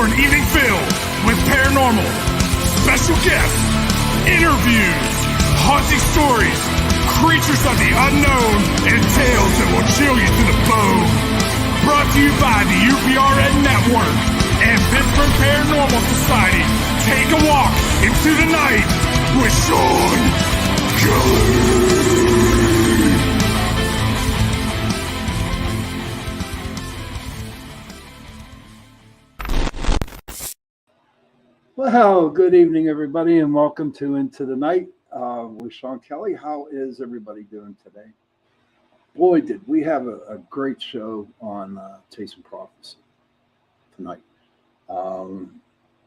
for an evening filled with paranormal, special guests, interviews, haunting stories, creatures of the unknown, and tales that will chill you to the bone. Brought to you by the UPRN Network and Pittsburgh Paranormal Society. Take a walk into the night with Shawn Kelly. Well, good evening, everybody, and welcome to Into the Night with Shawn Kelly. How is everybody doing today? Boy, did we have a great show on Chasing Prophecy tonight.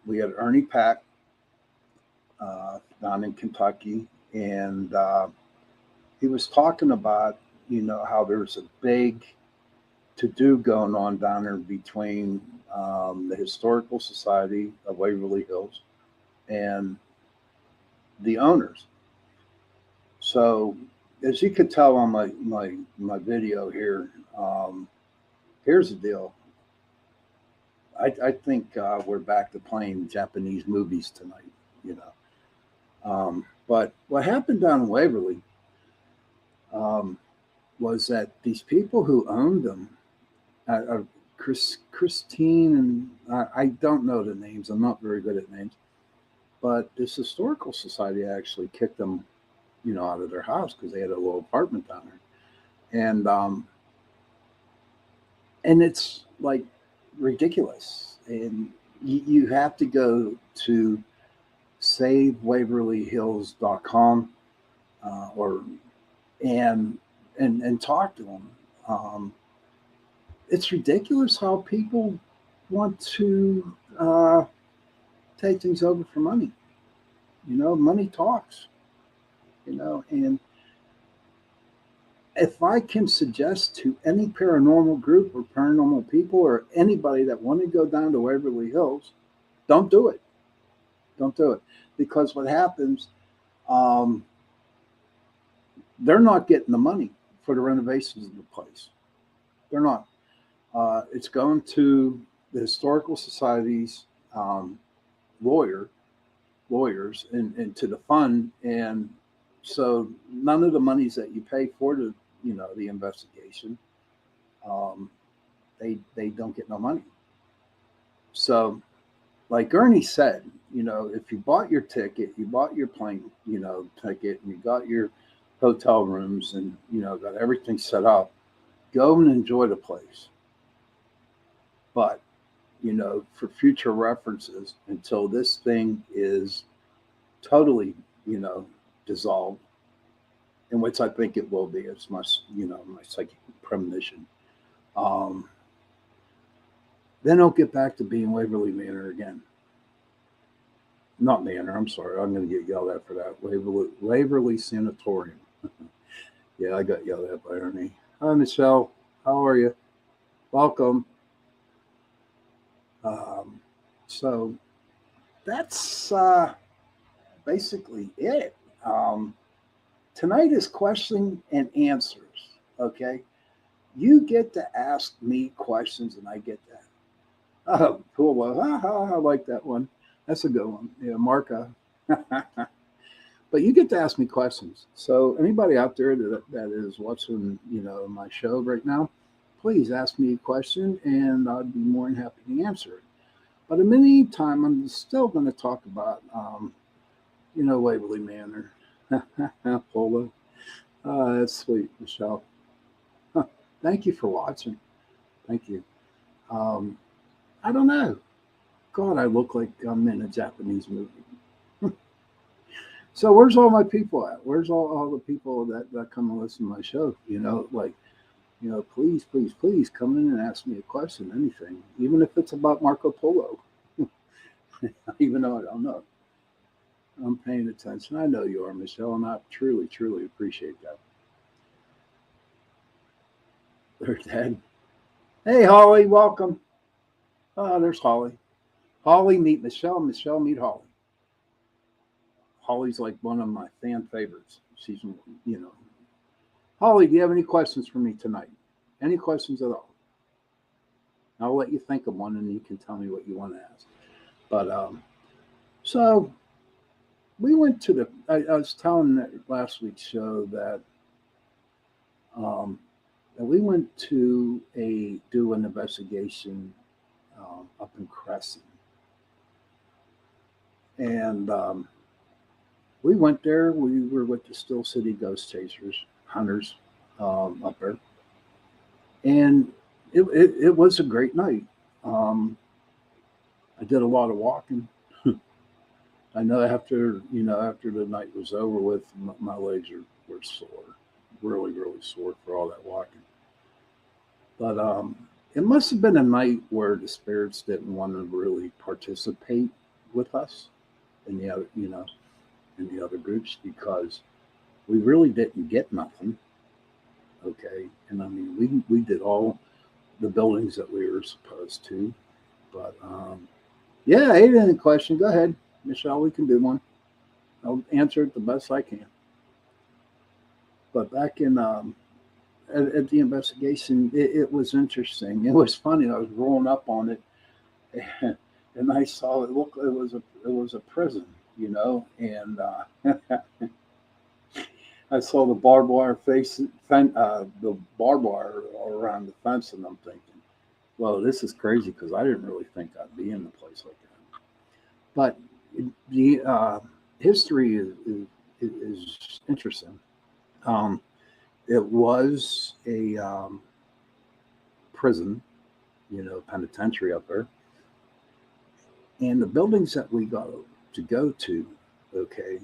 We had Ernie Pack down in Kentucky, and he was talking about, how there's a big to-do going on down there between the Historical Society of Waverly Hills and the owners. So as you could tell on my video here, here's the deal. I think we're back to playing Japanese movies tonight, but what happened down in Waverly was that these people who owned them, Christine, and I don't know the names. I'm not very good at names. But this Historical Society actually kicked them, out of their house because they had a little apartment down there. And it's like ridiculous. And you have to go to SaveWaverlyHills.com and talk to them. It's ridiculous how people want to take things over for money. Money talks, and if I can suggest to any paranormal group or paranormal people or anybody that want to go down to Waverly Hills, don't do it. Don't do it. Because what happens, they're not getting the money for the renovations of the place. They're not. It's going to the Historical Society's lawyers and to the fund, and so none of the monies that you pay for the the investigation, they don't get no money. So, like Ernie said, if you bought your ticket, you bought your plane ticket, and you got your hotel rooms, and got everything set up, go and enjoy the place. But, for future references, until this thing is totally, dissolved, in which I think it will be, it's my, my psychic premonition, then I'll get back to being Waverly Manor again. Not Manor, I'm sorry. I'm going to get yelled at for that. Waverly Sanatorium. Yeah, I got yelled at by Ernie. Hi, Michelle. How are you? Welcome. So that's basically it. Tonight is question and answers. Okay, you get to ask me questions, and I get that. Oh, cool. Well, I like that one. That's a good one. Yeah, Marka. But you get to ask me questions. So anybody out there that is watching, my show right now, please ask me a question, and I'd be more than happy to answer it. But in the meantime, I'm still going to talk about, Waverly Manor. Polo. That's sweet, Michelle. Thank you for watching. Thank you. I don't know. God, I look like I'm in a Japanese movie. So where's all my people at? Where's all the people that come and listen to my show? Please come in and ask me a question, anything, even if it's about Marco Polo. Even though I don't know. I'm paying attention. I know you are, Michelle, and I truly, truly appreciate that. They're dead. Hey, Holly, welcome. Oh, there's Holly. Holly, meet Michelle. Michelle, meet Holly. Holly's like one of my fan favorites. She's, Holly, do you have any questions for me tonight? Any questions at all? I'll let you think of one, and you can tell me what you want to ask. But so we went to the. I was telling that last week's show that that we went to do an investigation up in Crescent, and we went there. We were with the Still City Ghost Chasers, hunters up there, and it was a great night. I did a lot of walking. I know after the night was over with, my legs were sore, really, really sore for all that walking. But it must have been a night where the spirits didn't want to really participate with us in the other, in the other groups, because we really didn't get nothing. Okay, and I mean we did all the buildings that we were supposed to, but yeah, alien question. Go ahead, Michelle. We can do one. I'll answer it the best I can. But back in at the investigation, it was interesting. It was funny. I was rolling up on it, and I saw it. Look, it was a prison, and I saw the barbed wire the barbed wire around the fence, and I'm thinking, well, this is crazy, because I didn't really think I'd be in a place like that. But the history is interesting. It was a prison, penitentiary up there, and the buildings that we got to go to, okay.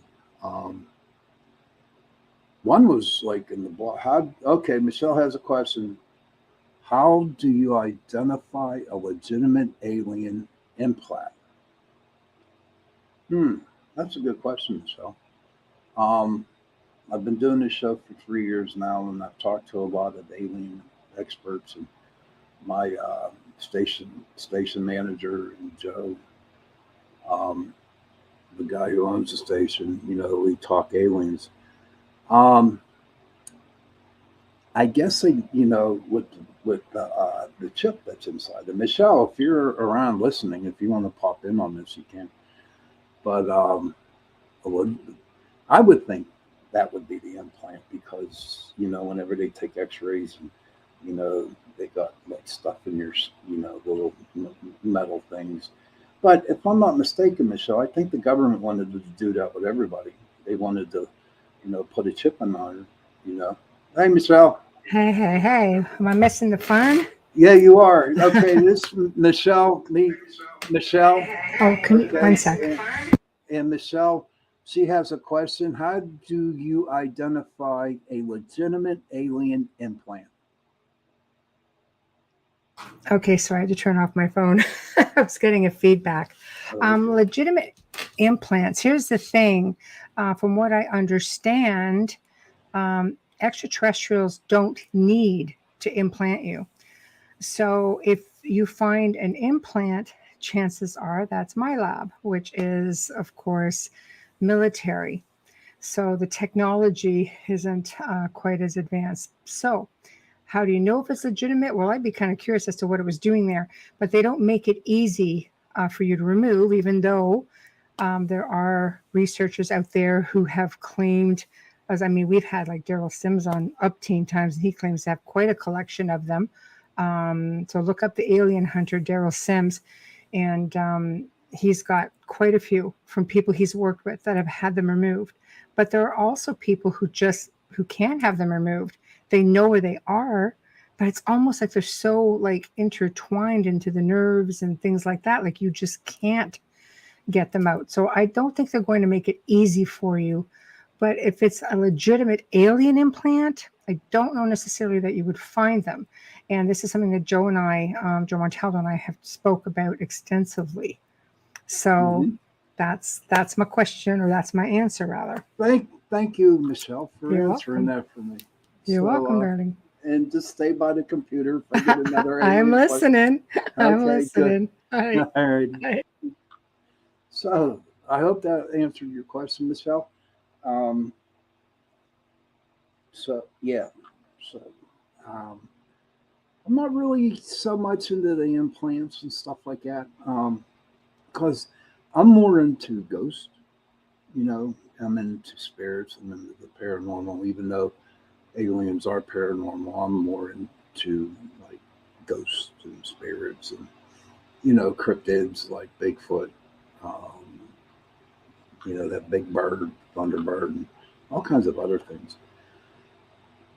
One was like in the block. Okay, Michelle has a question. How do you identify a legitimate alien implant? That's a good question, Michelle. I've been doing this show for 3 years now, and I've talked to a lot of alien experts, and my station manager, Joe, the guy who owns the station. We talk aliens. I guess with the chip that's inside. And Michelle, if you're around listening, if you want to pop in on this, you can. But I would think that would be the implant, because whenever they take X-rays, and they got like stuff in your little metal things. But if I'm not mistaken, Michelle, I think the government wanted to do that with everybody. They wanted to put a chip in on her. Hey, Michelle. Hey. Am I missing the fun? Yeah, you are. Okay, this Michelle. Michelle. Oh, one second. And Michelle, she has a question. How do you identify a legitimate alien implant? Okay, so I had to turn off my phone. I was getting a feedback. Legitimate implants. Here's the thing. From what I understand, extraterrestrials don't need to implant you. So if you find an implant, chances are that's my lab, which is, of course, military. So the technology isn't quite as advanced. So how do you know if it's legitimate? Well, I'd be kind of curious as to what it was doing there, but they don't make it easy for you to remove, even though there are researchers out there who have claimed, we've had like Daryl Sims on Up Teen Times, and he claims to have quite a collection of them. So look up the alien hunter, Daryl Sims, and he's got quite a few from people he's worked with that have had them removed. But there are also people who can have them removed. They know where they are, but it's almost like they're so like intertwined into the nerves and things like that. Like you just can't get them out. So I don't think they're going to make it easy for you. But if it's a legitimate alien implant, I don't know necessarily that you would find them. And this is something that Joe Montaldo and I have spoke about extensively. So that's my question, or that's my answer, rather. Thank you, Michelle, for answering that for me. You're welcome, darling. And just stay by the computer if I get another I'm listening. I'm listening. All right. So I hope that answered your question, Michelle. I'm not really so much into the implants and stuff like that, because I'm more into ghosts. You know, I'm into spirits and into the paranormal. Even though aliens are paranormal, I'm more into like ghosts and spirits and cryptids like Bigfoot. Um, that big bird, Thunderbird, and all kinds of other things.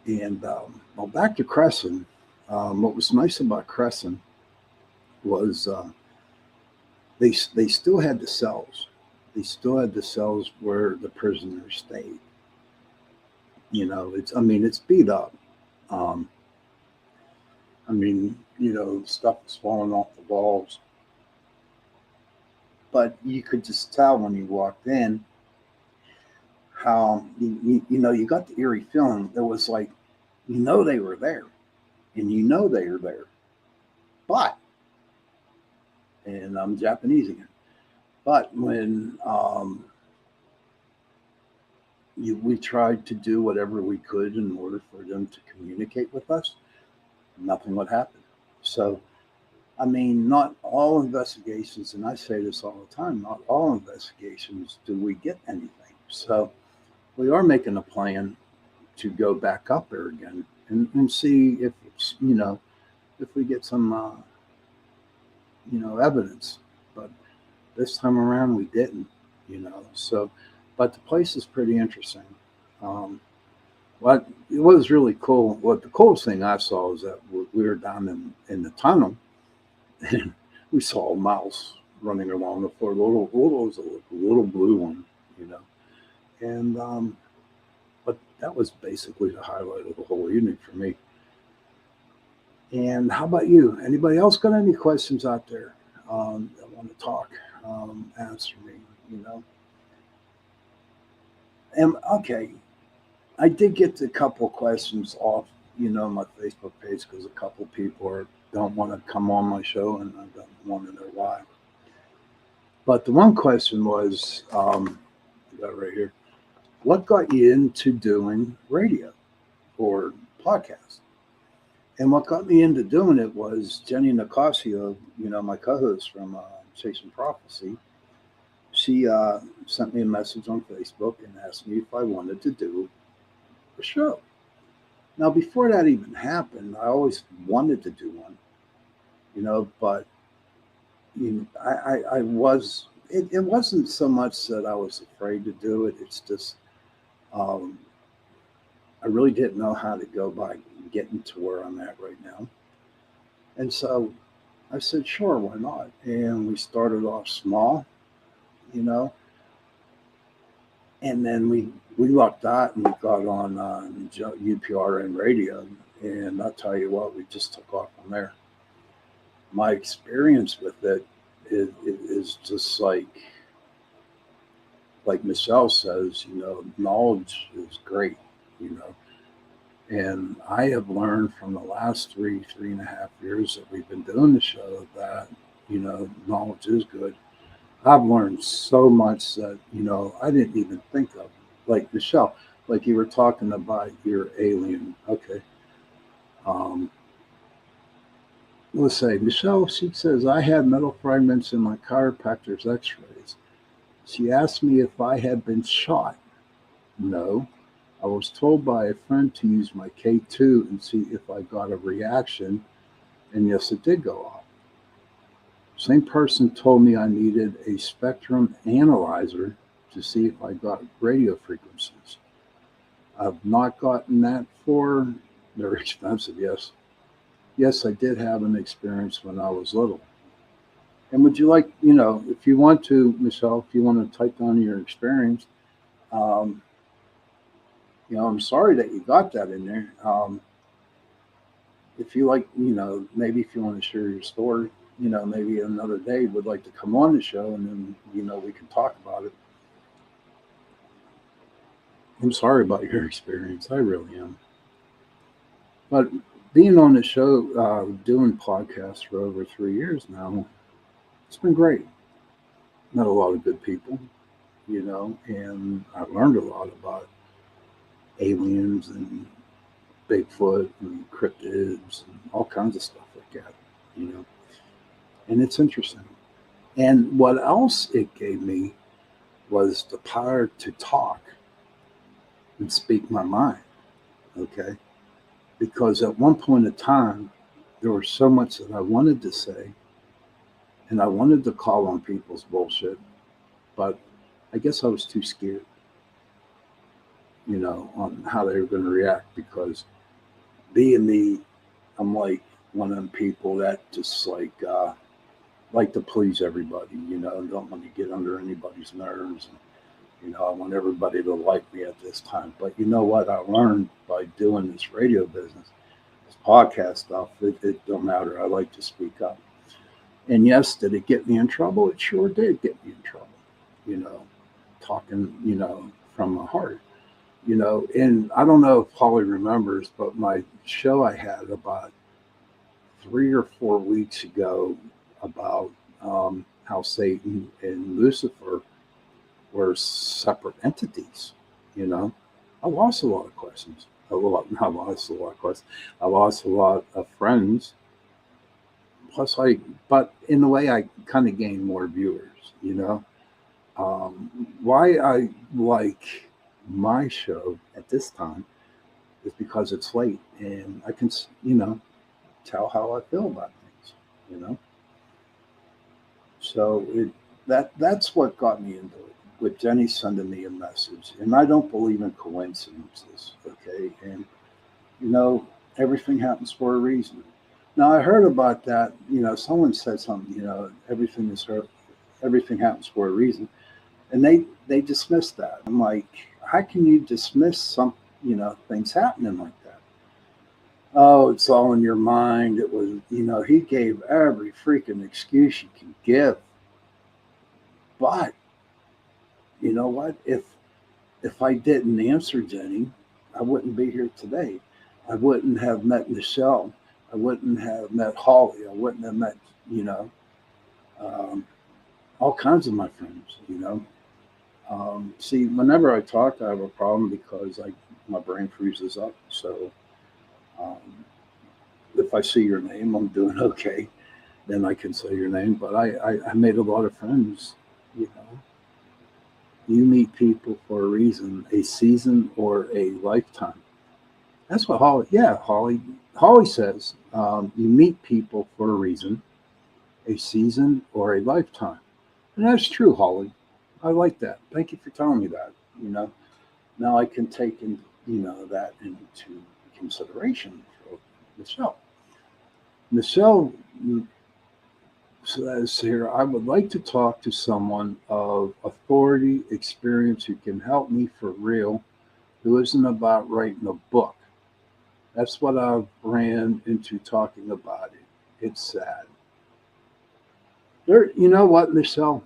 And well, back to Crescent. What was nice about Crescent was they still had the cells. They still had the cells where the prisoners stayed. It's beat up. Um, stuff was falling off the walls, but you could just tell when you walked in how you got the eerie feeling. There was like, they were there, and they were there, but and I'm Japanese again. But when we tried to do whatever we could in order for them to communicate with us, nothing would happen. So, not all investigations, and I say this all the time, not all investigations do we get anything. So, we are making a plan to go back up there again and see if it's, if we get some, evidence. But this time around, we didn't, So, but the place is pretty interesting. What it was really cool. What the coolest thing I saw was that we were down in the tunnel, and we saw a mouse running along the floor. Little blue one, And but that was basically the highlight of the whole evening for me. And how about you? Anybody else got any questions out there that want to talk? Answer me. And okay, I did get a couple questions off, my Facebook page because a couple people don't want to come on my show, and I don't want to know why. But the one question was, I got it right here. What got you into doing radio or podcast? And what got me into doing it was Jenny Nicasio, my co-host from Chasing Prophecy. She sent me a message on Facebook and asked me if I wanted to do a show. Now, before that even happened, I always wanted to do one, but I was, it wasn't so much that I was afraid to do it. It's just, I really didn't know how to go by getting to where I'm at right now. And so I said, sure, why not? And we started off small, and then we lucked out and we got on UPRN radio. And I'll tell you what, we just took off from there. My experience with it is just like Michelle says, knowledge is great, And I have learned from the last 3.5 years that we've been doing the show that, knowledge is good. I've learned so much that, I didn't even think of. Like Michelle, like you were talking about your alien. Okay. Let's say Michelle, she says, I had metal fragments in my chiropractor's x-rays. She asked me if I had been shot. No. I was told by a friend to use my K2 and see if I got a reaction. And yes, it did go off. Same person told me I needed a spectrum analyzer to see if I got radio frequencies. I've not gotten that for, they're expensive, yes. Yes, I did have an experience when I was little. And would you like, if you want to, Michelle, if you want to type down your experience, I'm sorry that you got that in there. If you like, maybe if you want to share your story, maybe another day would like to come on the show and then, we can talk about it. I'm sorry about your experience. I really am. But being on the show, doing podcasts for over 3 years now, it's been great. Met a lot of good people, and I've learned a lot about aliens and Bigfoot and cryptids and all kinds of stuff like that, you know. And it's interesting. And what else it gave me was the power to talk and speak my mind. Okay. Because at one point in time, there was so much that I wanted to say, and I wanted to call on people's bullshit, but I guess I was too scared, you know, on how they were going to react. Because being me, I'm like one of them people that just like to please everybody, you know, and don't want to get under anybody's nerves. And, you know, I want everybody to like me at this time. But you know what I learned by doing this radio business, this podcast stuff, it don't matter. I like to speak up. And yes, did it get me in trouble? It sure did get me in trouble, you know, talking, you know, from my heart, you know. And I don't know if Holly remembers, but my show I had about 3 or 4 weeks ago about how Satan and Lucifer were separate entities, you know. I lost a lot of questions. Not lost a lot of questions. I lost a lot of friends. Plus, but in a way, I kind of gained more viewers, you know. Why I like my show at this time is because it's late and I can, you know, tell how I feel about things, you know. So that's what got me into it, with Jenny sending me a message. And I don't believe in coincidences, okay? And, you know, everything happens for a reason. Now, I heard about that, you know, someone said something, you know, everything happens for a reason. And they dismissed that. I'm like, how can you dismiss some, you know, things happening like that? Oh, it's all in your mind. It was, you know, he gave every freaking excuse you can give. But you know what? If I didn't answer Jenny, I wouldn't be here today. I wouldn't have met Michelle. I wouldn't have met Holly. I wouldn't have met, you know, all kinds of my friends, you know. See, whenever I talk, I have a problem because my brain freezes up. So um, if I see your name, I'm doing okay. Then I can say your name. But I made a lot of friends, you know. You meet people for a reason, a season or a lifetime. That's what Holly says. You meet people for a reason, a season or a lifetime. And that's true, Holly. I like that. Thank you for telling me that. You know, now I can take that into consideration for Michelle. Michelle says here, I would like to talk to someone of authority, experience who can help me for real, who isn't about writing a book. That's what I've ran into talking about it. It's sad. You know what, Michelle?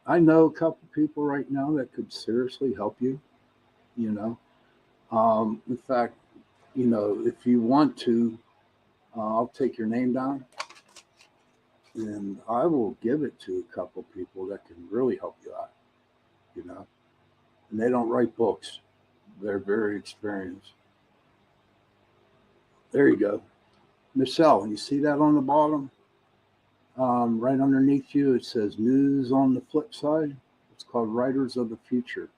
I know a couple people right now that could seriously help you. You know, in fact, you know, if you want to, I'll take your name down and I will give it to a couple people that can really help you out. You know, and they don't write books; they're very experienced. There you go, Michelle. You see that on the bottom? Right underneath you, it says news on the flip side. It's called Writers of the Future.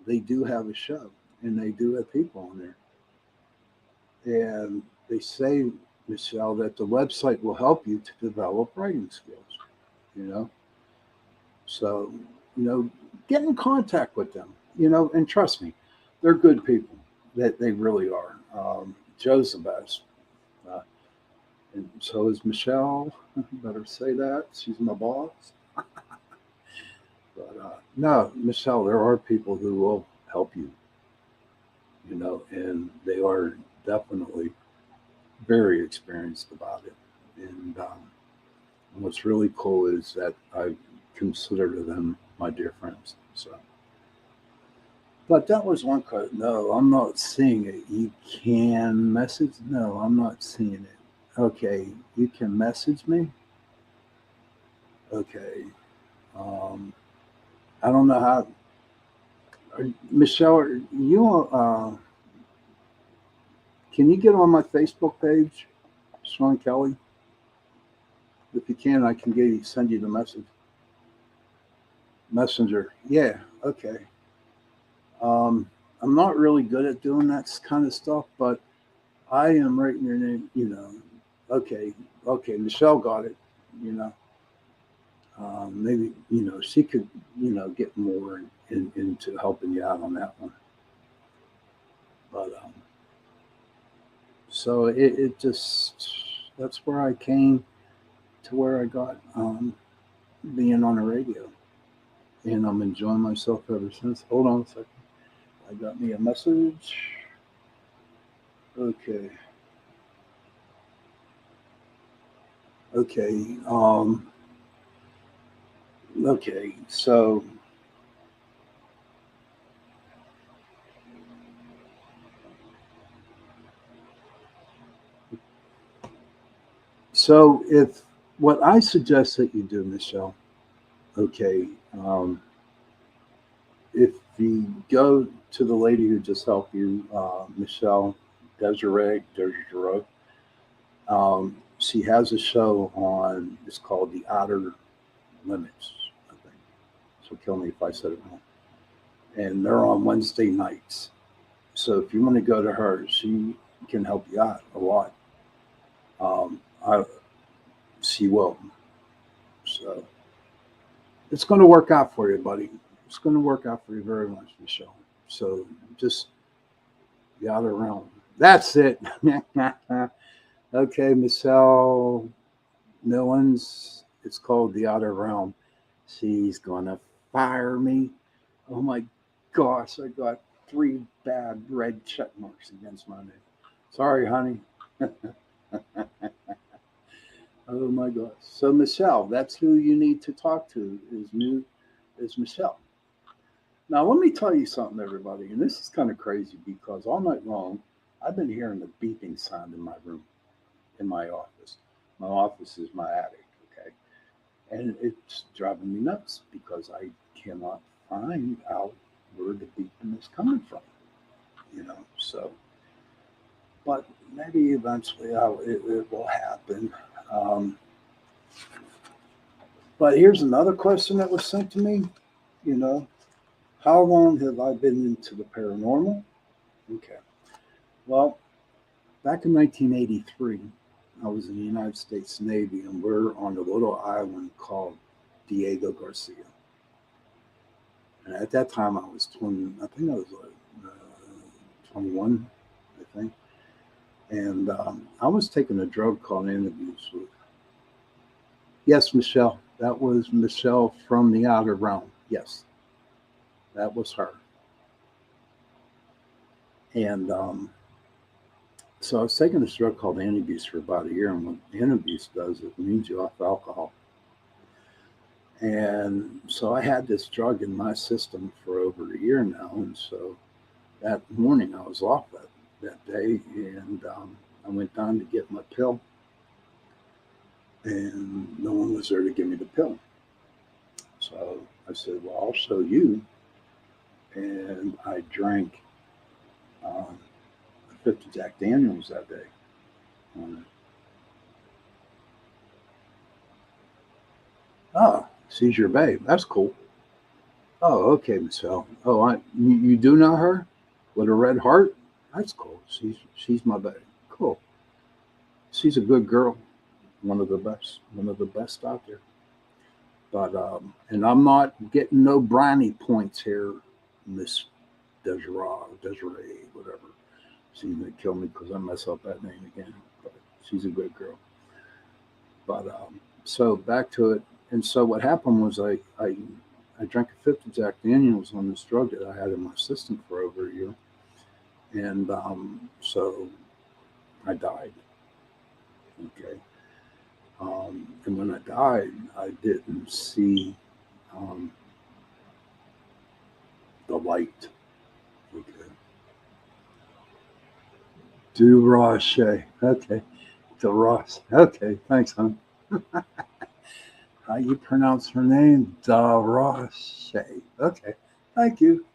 They do have a show and they do have people on there. And they say, Michelle, that the website will help you to develop writing skills, you know? So, you know, get in contact with them, you know, and trust me, they're good people. That they really are. Joe's the best. Uh, and so is Michelle. Better say that. She's my boss. But no, Michelle, there are people who will help you, you know, and they are definitely very experienced about it. And what's really cool is that I consider them my dear friends. So, but that was one card. No, I'm not seeing it. You can message. No, I'm not seeing it. Okay, you can message me. Okay. Um, I don't know how. Michelle, are you can you get on my Facebook page, Shawn Kelly? If you can, I can send you the message. Messenger. Yeah, okay. I'm not really good at doing that kind of stuff, but I am writing your name, Okay, Michelle got it, you know. Maybe, she could, get more into helping you out on that one. But so it just, that's where I came to where I got being on the radio. And I'm enjoying myself ever since. Hold on a second. I got me a message. Okay. Okay. Okay. So if what I suggest that you do, Michelle, okay, if you go to the lady who just helped you, Michelle Desiree, she has a show on, it's called The Outer Limits, I think. So kill me if I said it wrong. And they're on Wednesday nights. So if you want to go to her, she can help you out a lot. She will. So it's going to work out for you, buddy. It's going to work out for you very much, Michelle. So just the outer realm. That's it. Okay, Michelle Millens. It's called The Outer Realm. She's going to fire me. Oh my gosh, I got 3 bad red check marks against my name. Sorry, honey. Oh my gosh. So Michelle, that's who you need to talk to is Michelle. Now let me tell you something, everybody, and this is kind of crazy because all night long I've been hearing the beeping sound in my room, in my office. My office is my attic, okay? And it's driving me nuts because I cannot find out where the beeping is coming from, so, but maybe eventually it will happen. But here's another question that was sent to me, how long have I been into the paranormal? Okay. Well, back in 1983, I was in the United States Navy, and we're on a little island called Diego Garcia. And at that time, I was 20. I think I was 21, I think. And I was taking a drug called antabuse. Yes, Michelle. That was Michelle from the Outer Realm. Yes, that was her. And so I was taking this drug called antabuse for about a year. And what antabuse does, it weans you off alcohol. And so I had this drug in my system for over a year now. And so that morning I was off that day, and I went down to get my pill, and no one was there to give me the pill. So I said, well, I'll show you. And I drank a 50 Jack Daniels that day. Oh, she's your babe. That's cool. Oh, okay, Michelle. Oh, you do know her with a red heart? That's cool. She's my babe. Cool. She's a good girl. One of the best out there. But and I'm not getting no brownie points here, Miss Desiree, whatever. She's gonna kill me because I mess up that name again. But she's a good girl. But so back to it. And so what happened was I drank a 50 Jack Daniels on this drug that I had in my system for over a year. And so I died. Okay. And when I died, I didn't see the light. Okay. Du Rocher. Okay. Du Ross. Okay. Thanks, hon. How you pronounce her name? Da Roche. Okay. Thank you.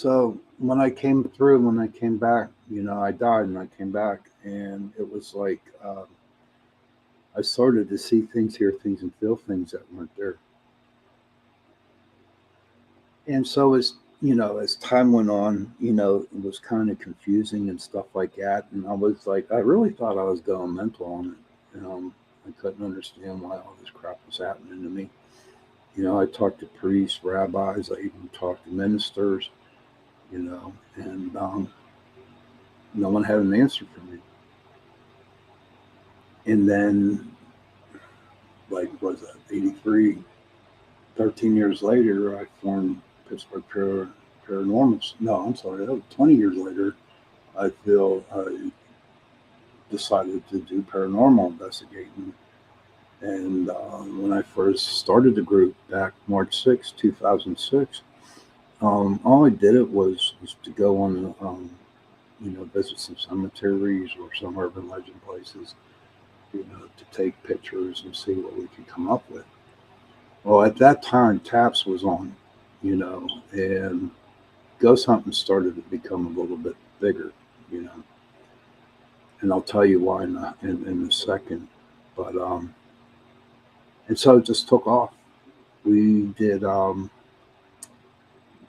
So when I came back, I died and I came back, and it was like I started to see things, hear things, and feel things that weren't there. And so as time went on, it was kind of confusing and stuff like that. And I was like, I really thought I was going mental on it. I couldn't understand why all this crap was happening to me. I talked to priests, rabbis, I even talked to ministers, and no one had an answer for me. And then, like, was that 83, 13 years later, I formed Pittsburgh Paranormal. No, I'm sorry, that was 20 years later. I decided to do paranormal investigating. And when I first started the group back March 2006, all I did was to go on, visit some cemeteries or some urban legend places, to take pictures and see what we could come up with. Well, at that time, TAPS was on, and ghost hunting started to become a little bit bigger, you know, and I'll tell you why in a second. But and so it just took off. We did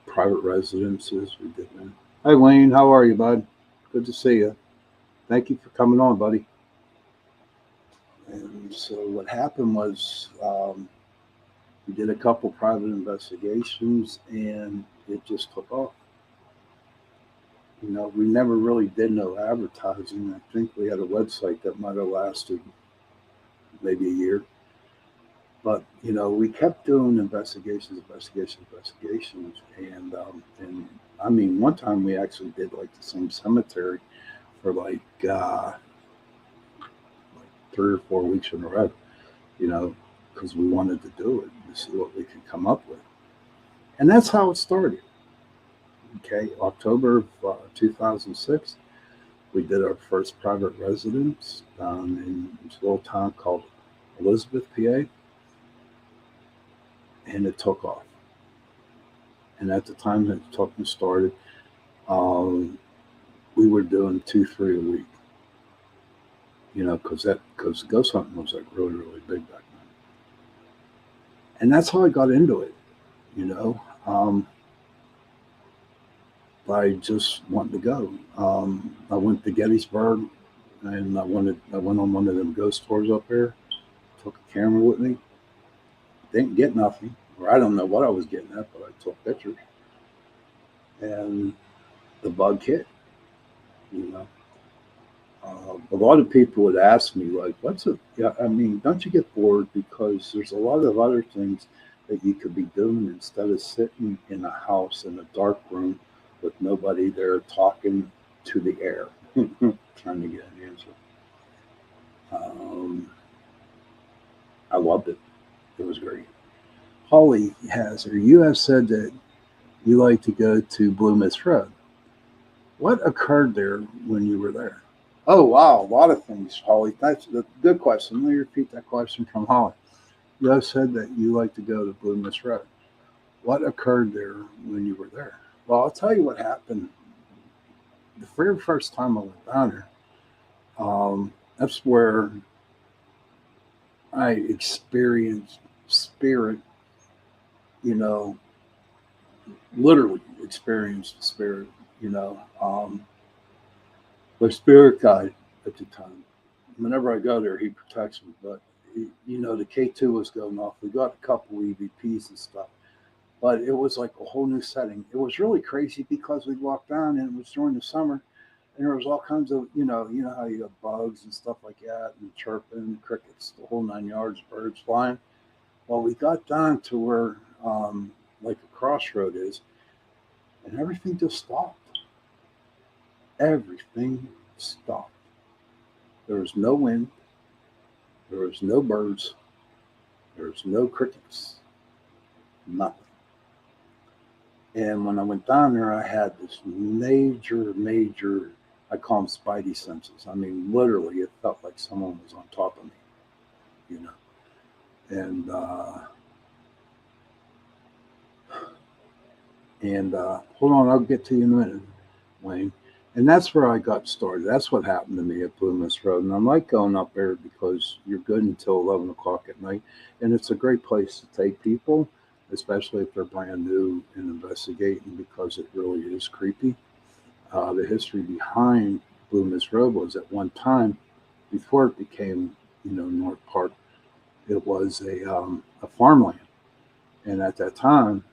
private residences. We did that. Hey Wayne, how are you, bud? Good to see you. Thank you for coming on, buddy. And so what happened was we did a couple private investigations, and it just took off. We never really did no advertising. I think we had a website that might have lasted maybe a year. But we kept doing investigations, and I mean, one time we actually did like the same cemetery for like 3 or 4 weeks in a row, because we wanted to do it to see what we could come up with, and that's how it started. Okay, October of 2006, we did our first private residence down in this little town called Elizabeth, PA. And it took off. And at the time that the talking started, we were doing 2, 3 a week. Because ghost hunting was like really, really big back then. And that's how I got into it. By just wanting to go. I went to Gettysburg, and I went on one of them ghost tours up there. Took a camera with me. Didn't get nothing, or I don't know what I was getting at, but I took pictures, and the bug hit. A lot of people would ask me, like, "What's it?" Yeah, I mean, don't you get bored because there's a lot of other things that you could be doing instead of sitting in a house in a dark room with nobody there talking to the air, trying to get an answer. I loved it. It was great. Holly you have said that you like to go to Blue Mist Road. What occurred there when you were there? Oh, wow, a lot of things, Holly. That's a good question. Let me repeat that question from Holly. You have said that you like to go to Blue Mist Road. What occurred there when you were there? Well, I'll tell you what happened. The very first time I went down there, that's where I experienced spirit, literally experienced spirit, my spirit guide at the time. Whenever I go there, he protects me. But, the K2 was going off. We got a couple EVPs and stuff. But it was like a whole new setting. It was really crazy because we walked down, and it was during the summer. And there was all kinds of, how you have bugs and stuff like that, and chirping, crickets, the whole 9 yards, birds flying. Well, we got down to where, like a crossroad is, and everything just stopped. Everything stopped. There was no wind. There was no birds. There was no crickets. Nothing. And when I went down there, I had this major, I call them spidey senses. I mean, literally, it felt like someone was on top of me, And hold on, I'll get to you in a minute, Wayne. And that's where I got started. That's what happened to me at Blue Mist Road. And I like going up there because you're good until 11 o'clock at night. And it's a great place to take people, especially if they're brand new and investigating, because it really is creepy. The history behind Blue Mist Road was at one time, before it became, North Park, it was a farmland. And at that time,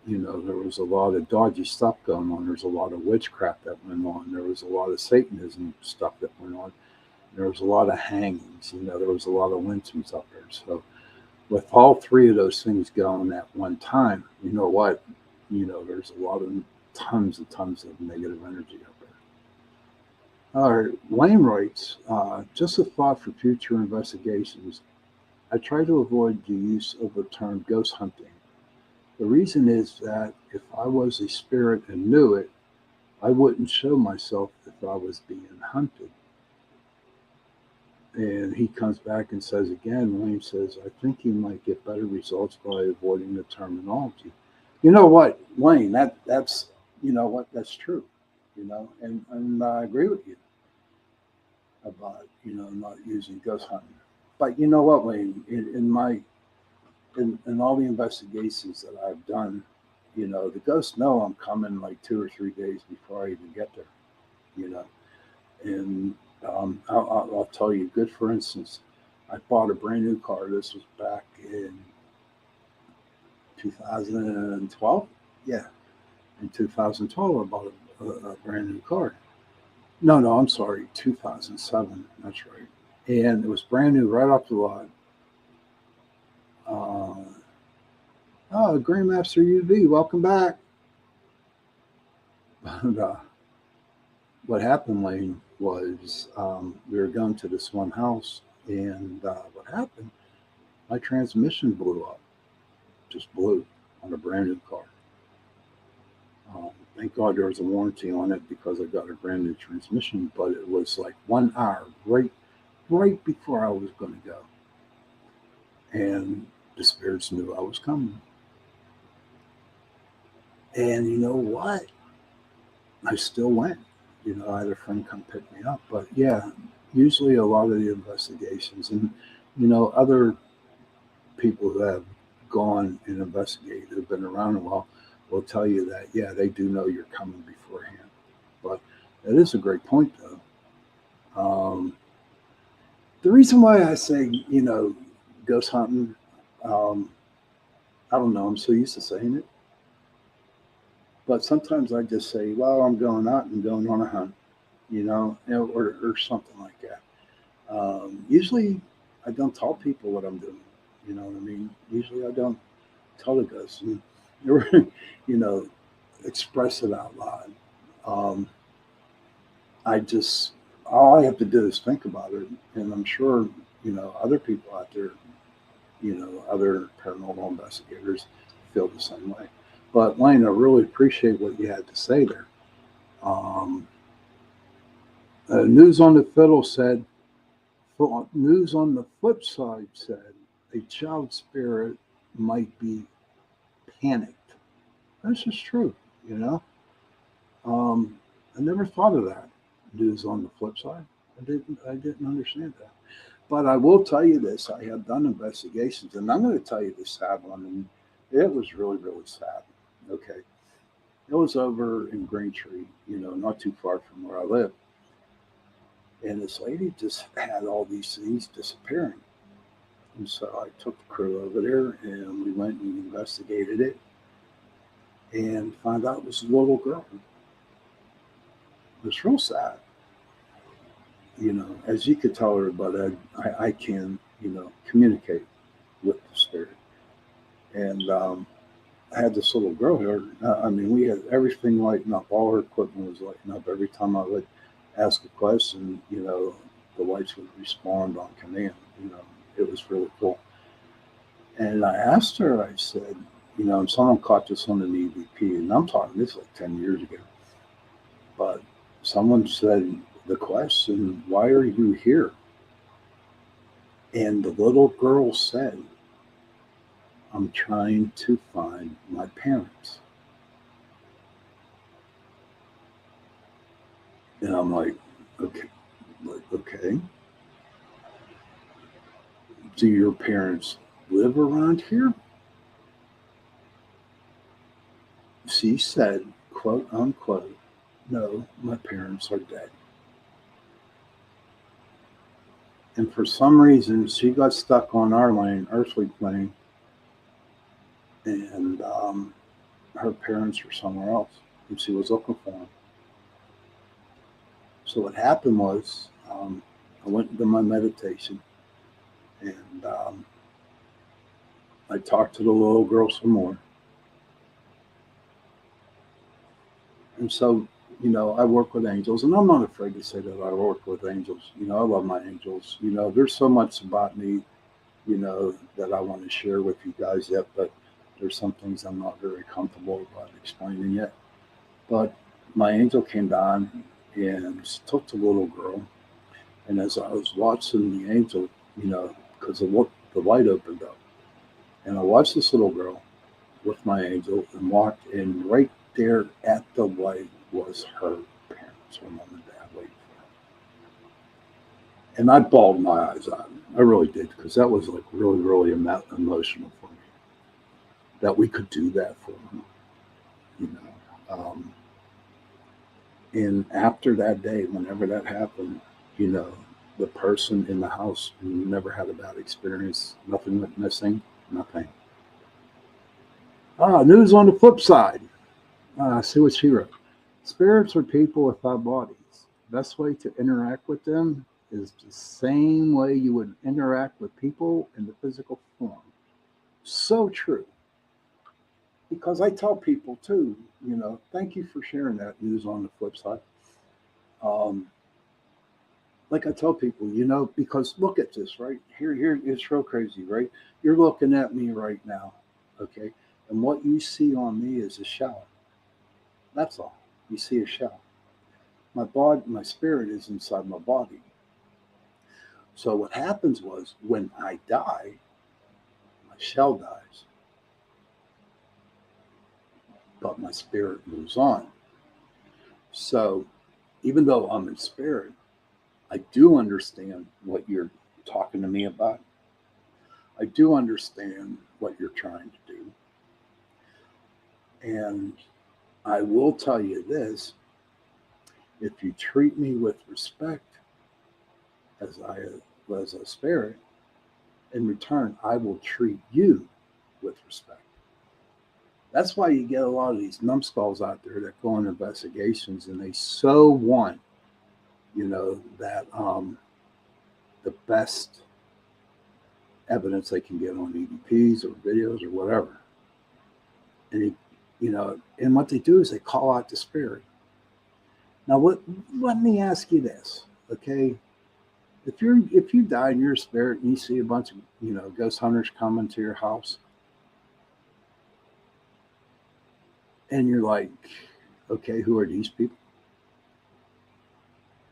there was a lot of dodgy stuff going on. There's a lot of witchcraft that went on. There was a lot of Satanism stuff that went on. There was a lot of hangings. There was a lot of lynchings up there. So with all three of those things going at one time, you know what? There's a lot of tons and tons of negative energy up there. All right, Wayne writes, just a thought for future investigations. I try to avoid the use of the term ghost hunting. The reason is that if I was a spirit and knew it, I wouldn't show myself if I was being hunted. And he comes back and says again, Wayne says, I think you might get better results by avoiding the terminology. You know what, Wayne, that's that's true, and I agree with you about, not using ghost hunting. But you know what, Wayne, in all the investigations that I've done, the ghosts know I'm coming like 2 or 3 days before I even get there, and I'll tell you, good for instance, I bought a brand new car. This was back in 2012. Yeah, in 2012, I bought a brand new car. No, I'm sorry, 2007. That's right. And it was brand new right off the lot. Grandmaster UV, welcome back. But what happened, Lane, was we were going to this one house, and what happened, my transmission blew up, just blew on a brand new car. Thank God there was a warranty on it because I got a brand new transmission, but it was like 1 hour right before I was going to go. And the spirits knew I was coming. And you know what? I still went. I had a friend come pick me up. But yeah, usually a lot of the investigations and, other people who have gone and investigated, who've been around a while, will tell you that, yeah, they do know you're coming beforehand. But that is a great point, though. The reason why I say, ghost hunting, I don't know, I'm so used to saying it. But sometimes I just say, well, I'm going out and going on a hunt, or something like that. Usually I don't tell people what I'm doing. You know what I mean? Usually I don't tell the ghosts, and, express it out loud. All I have to do is think about it. And I'm sure, other people out there, other paranormal investigators feel the same way. But Lane, I really appreciate what you had to say there. News on the Fiddle said, news on the flip side said, a child spirit might be panicked. This is true, I never thought of that. News on the flip side. I didn't understand that. But I will tell you this, I have done investigations, and I'm going to tell you the sad one, and it was really, really sad. Okay. It was over in Greentree, not too far from where I live. And this lady just had all these things disappearing. And so I took the crew over there, and we went and investigated it and found out it was a little girl. It was real sad. As you could tell everybody, I can, communicate with the spirit. And I had this little girl here. We had everything lighting up. All her equipment was lighting up. Every time I would ask a question, the lights would respond on command. It was really cool. And I asked her, I said, someone caught this on an EVP, and I'm talking this like 10 years ago. But someone said the question, why are you here? And the little girl said, I'm trying to find my parents. And I'm like, okay. Do your parents live around here? She said, quote unquote, no, my parents are dead. And for some reason, she got stuck on our lane, earthly plane, and her parents were somewhere else, and she was looking for them. So what happened was, I went into my meditation, and I talked to the little girl some more. And so, I work with angels, and I'm not afraid to say that I work with angels. I love my angels. There's so much about me, that I want to share with you guys yet, but there's some things I'm not very comfortable about explaining yet. But my angel came down and took the little girl. And as I was watching the angel, because the light opened up, and I watched this little girl with my angel and walked in. Right there at the light was her parents, her mom and dad waiting for her. And I bawled my eyes out. I really did, because that was like really, really emotional for me, that we could do that for them, And after that day, whenever that happened, the person in the house never had a bad experience. Nothing went missing, nothing. News on the flip side. See what she wrote. Spirits are people without bodies. Best way to interact with them is the same way you would interact with people in the physical form. So true. Because I tell people too, thank you for sharing that news on the flip side. Like I tell people, because look at this, right? Here, it's real crazy, right? You're looking at me right now, okay? And what you see on me is a shell. That's all. You see a shell. My spirit is inside my body. So what happens was, when I die, my shell dies, but my spirit moves on. So even though I'm in spirit, I do understand what you're talking to me about. I do understand what you're trying to do. And I will tell you this: if you treat me with respect as a spirit, in return, I will treat you with respect. That's why you get a lot of these numbskulls out there that go on investigations, and they so want, that the best evidence they can get on EVPs or videos or whatever. And and what they do is they call out the spirit. Now, let me ask you this, okay? If you die and you're a spirit and you see a bunch of ghost hunters coming to your house, and you're like, okay, who are these people?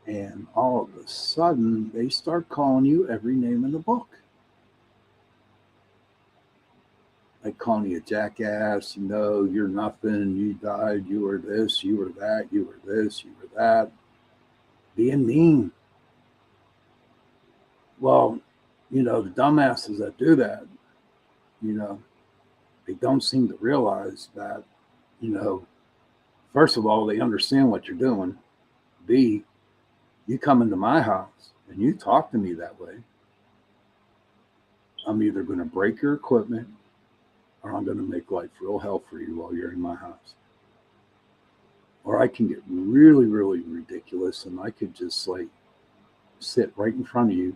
And all of a sudden, they start calling you every name in the book. Like calling you a jackass, you're nothing, you died, you were this, you were that, you were this, you were that. Being mean. Well, the dumbasses that do that, they don't seem to realize that, first of all, they understand what you're doing. B, you come into my house and you talk to me that way, I'm either going to break your equipment, or I'm going to make life real hell for you while you're in my house. Or I can get really, really ridiculous, and I could just sit right in front of you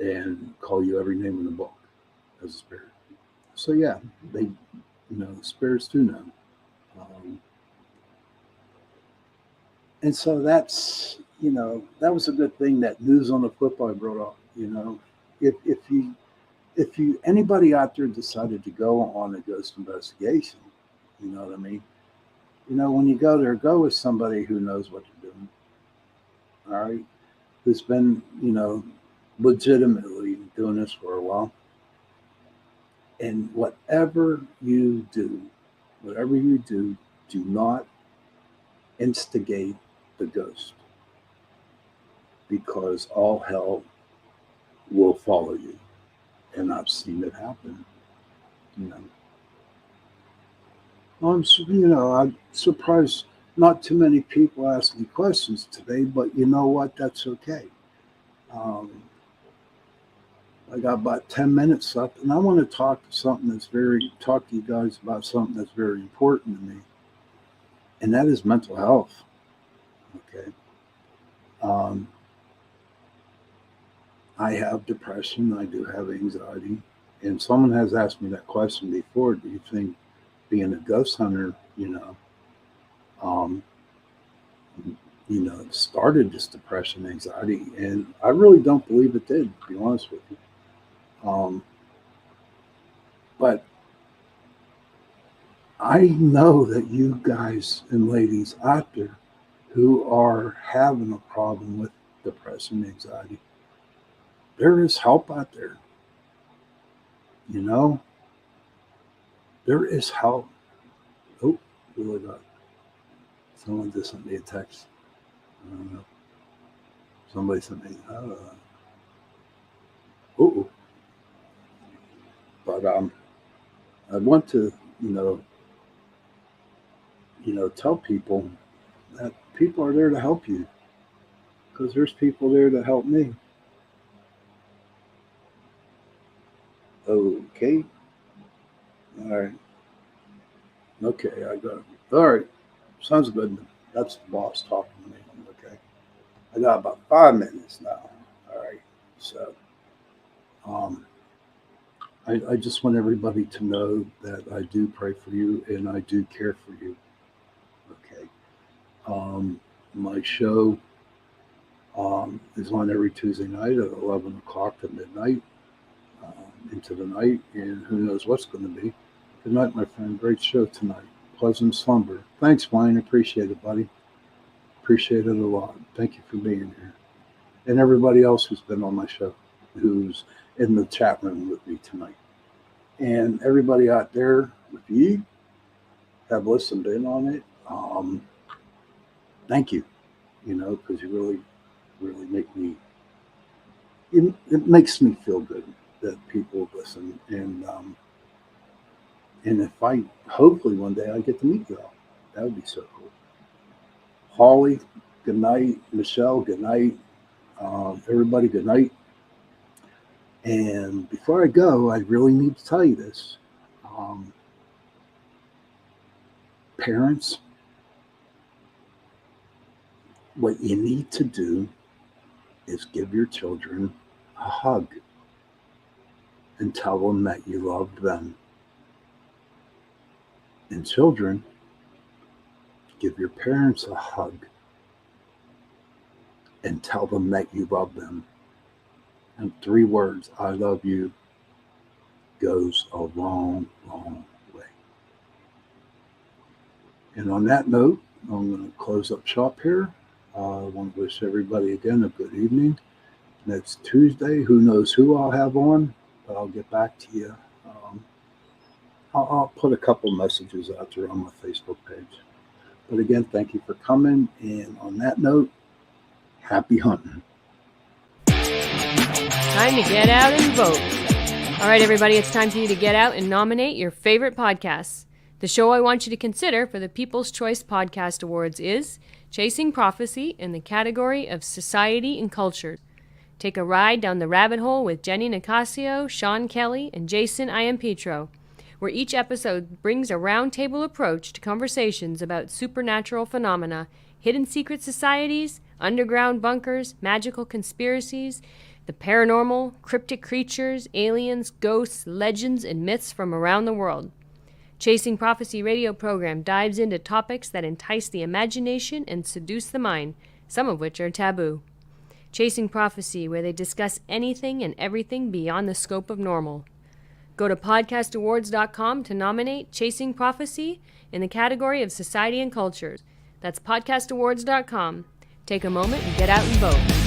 and call you every name in the book as a spirit. So yeah, they, the spirits do know. And so that's, that was a good thing, that news on the flip I brought up. If anybody out there decided to go on a ghost investigation, you know what I mean? When you go there, go with somebody who knows what they're doing. All right. Who's been, legitimately doing this for a while. And whatever you do, do not instigate the ghost, because all hell will follow you. And I've seen it happen, you know. I'm surprised not too many people ask me questions today, but you know what? That's okay. I got about 10 minutes left, and I want to talk to you guys about something that's very important to me, and that is mental health. Okay. I have depression. I do have anxiety, and someone has asked me that question before. Do you think being a ghost hunter, started this depression, anxiety? And I really don't believe it did, to be honest with you. But I know that you guys and ladies out there who are having a problem with depression, anxiety, there is help out there. There is help. Oh, really got someone just sent me a text. I don't know. Somebody sent me. But I want to, tell people that people are there to help you, because there's people there to help me. Okay. All right. Okay, I got it. All right. Sounds good. That's the boss talking to me. Okay. I got about 5 minutes now. All right. So, I just want everybody to know that I do pray for you and I do care for you. Okay. My show is on every Tuesday night at 11 o'clock to midnight, into the night, and who knows what's going to be. Good night, my friend. Great show tonight. Pleasant slumber. Thanks, Wayne. Appreciate it, buddy. Appreciate it a lot. Thank you for being here. And everybody else who's been on my show, who's in the chat room with me tonight. And everybody out there, if you have listened in on it, thank you, because you really, really make me, it makes me feel good that people listen. And if hopefully one day I get to meet you all. That would be so cool. Holly, good night. Michelle, good night. Everybody, good night. And before I go, I really need to tell you this. Parents, what you need to do is give your children a hug and tell them that you love them. And children, give your parents a hug and tell them that you love them. And 3 words, I love you, goes a long, long way. And on that note, I'm going to close up shop here. I want to wish everybody again a good evening. Next Tuesday, who knows who I'll have on, but I'll get back to you. I'll put a couple messages out there on my Facebook page. But again, thank you for coming. And on that note, happy hunting. Time to get out and vote. All right, everybody, it's time for you to get out and nominate your favorite podcasts. The show I want you to consider for the People's Choice Podcast Awards is Chasing Prophecy in the category of Society and Culture. Take a ride down the rabbit hole with Jenny Nicasio, Shawn Kelly, and Jason Iampietro, where each episode brings a roundtable approach to conversations about supernatural phenomena, hidden secret societies, underground bunkers, magical conspiracies, the paranormal, cryptic creatures, aliens, ghosts, legends, and myths from around the world. Chasing Prophecy radio program dives into topics that entice the imagination and seduce the mind, some of which are taboo. Chasing Prophecy, where they discuss anything and everything beyond the scope of normal. Go to podcastawards.com to nominate Chasing Prophecy in the category of Society and Cultures. That's podcastawards.com. Take a moment and get out and vote.